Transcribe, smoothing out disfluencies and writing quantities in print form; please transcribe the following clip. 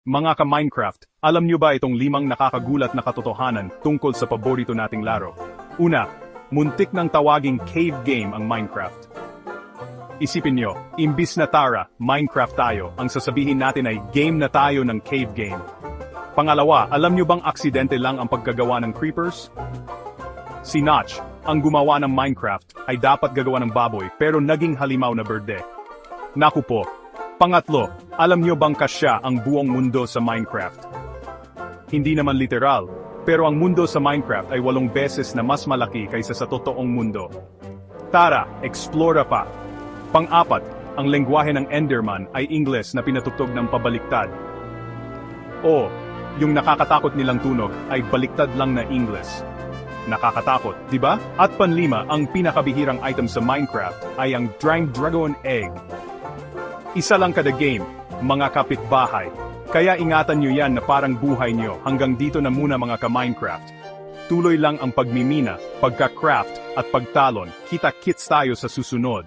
Mga ka-Minecraft, alam niyo ba itong 5 nakakagulat na katotohanan tungkol sa paborito nating laro? Una, muntik ng tawaging cave game ang Minecraft. Isipin niyo, imbis na Tara, Minecraft tayo, ang sasabihin natin ay game na tayo ng cave game. Pangalawa, alam niyo bang aksidente lang ang pagkagawa ng creepers? Si Notch, ang gumawa ng Minecraft, ay dapat gagawa ng baboy pero naging halimaw na berde. Naku po. Pangatlo, alam niyo bang kasya ang buong mundo sa Minecraft? Hindi naman literal, pero ang mundo sa Minecraft ay 8 beses na mas malaki kaysa sa totoong mundo. Tara, explore pa! Pang-apat, ang lengguwahe ng Enderman ay Ingles na pinatugtog ng pabaliktad. O, yung nakakatakot nilang tunog ay baliktad lang na Ingles. Nakakatakot, di ba? At panlima, ang pinakabihirang item sa Minecraft ay ang Dragon Egg. Isa lang kada game, mga kapitbahay. Kaya ingatan nyo yan na parang buhay nyo. Hanggang dito na muna mga ka-Minecraft. Tuloy lang ang pagmimina, pagka-craft, at pagtalon. Kita-kits tayo sa susunod.